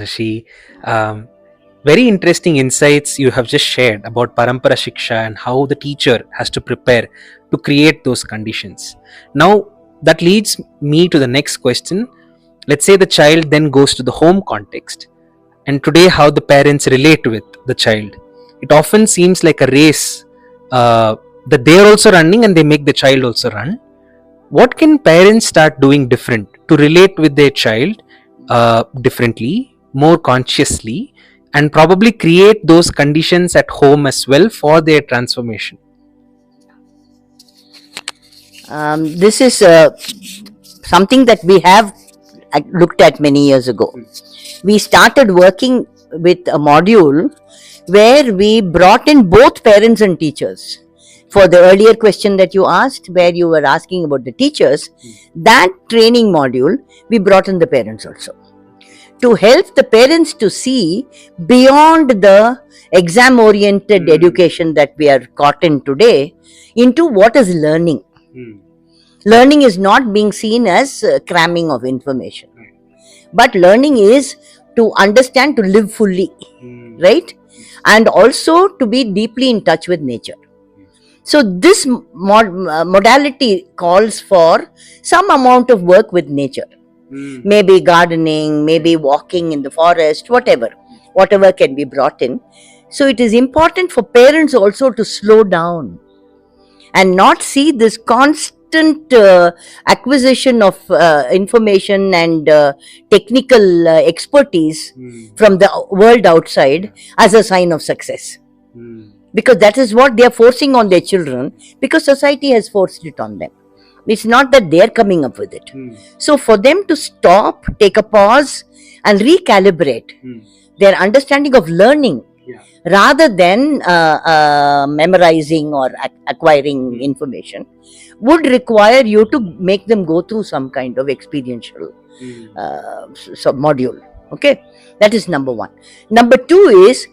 Shashi. Um, Very interesting insights you have just shared about Parampara Shiksha and how the teacher has to prepare to create those conditions. Now, that leads me to the next question. Let's say the child then goes to the home context, and today, how the parents relate with the child. It often seems like a race that they're also running and they make the child also run. What can parents start doing different to relate with their child differently, more consciously, and probably create those conditions at home as well for their transformation? This is something that we have looked at many years ago. We started working with a module where we brought in both parents and teachers. For the earlier question that you asked, where you were asking about the teachers, that training module, we brought in the parents also, to help the parents to see beyond the exam-oriented education that we are caught in today into what is learning. Learning is not being seen as cramming of information, but learning is to understand, to live fully, right? And also to be deeply in touch with nature. So this modality calls for some amount of work with nature. Maybe gardening, maybe walking in the forest, whatever can be brought in. So it is important for parents also to slow down and not see this constant acquisition of information and technical expertise from the world outside as a sign of success. Because that is what they are forcing on their children, because society has forced it on them. It's not that they are coming up with it. So for them to stop, take a pause and recalibrate their understanding of learning, rather than memorizing or acquiring information, would require you to make them go through some kind of experiential module. Okay, that is number one. Number two is,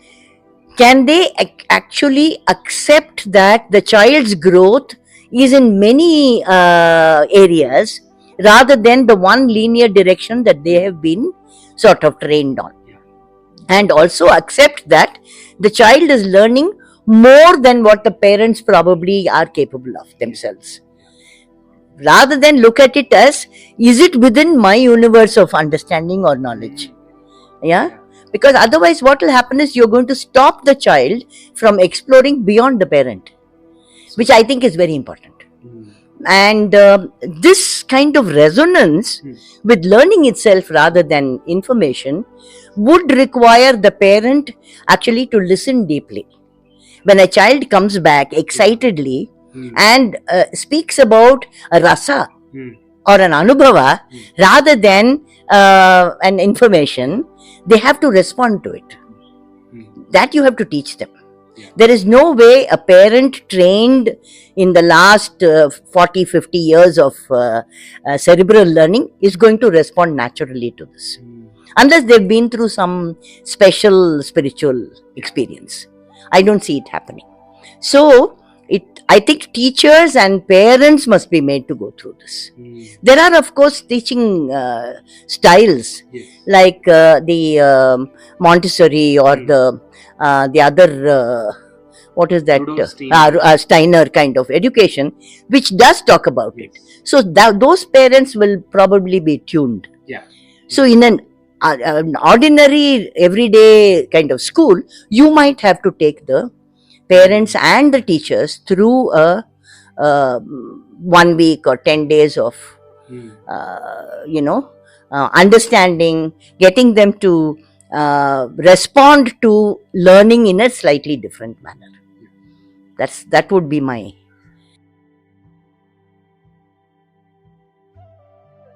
can they actually accept that the child's growth is in many areas rather than the one linear direction that they have been sort of trained on, and also accept that the child is learning more than what the parents probably are capable of themselves, rather than look at it as, is it within my universe of understanding or knowledge? Yeah, because otherwise what will happen is you're going to stop the child from exploring beyond the parent, which I think is very important. And this kind of resonance with learning itself rather than information would require the parent actually to listen deeply. When a child comes back excitedly and speaks about a rasa or an anubhava rather than an information, they have to respond to it. That you have to teach them. There is no way a parent trained in the last 40-50 years of cerebral learning is going to respond naturally to this, unless they've been through some special spiritual experience. I don't see it happening. So I think teachers and parents must be made to go through this. There are, of course, teaching styles like the Montessori or the other, what is that, Steiner kind of education, which does talk about it. So those parents will probably be tuned. So in an ordinary everyday kind of school, you might have to take the parents and the teachers through a 1 week or 10 days of understanding, getting them to respond to learning in a slightly different manner. That would be my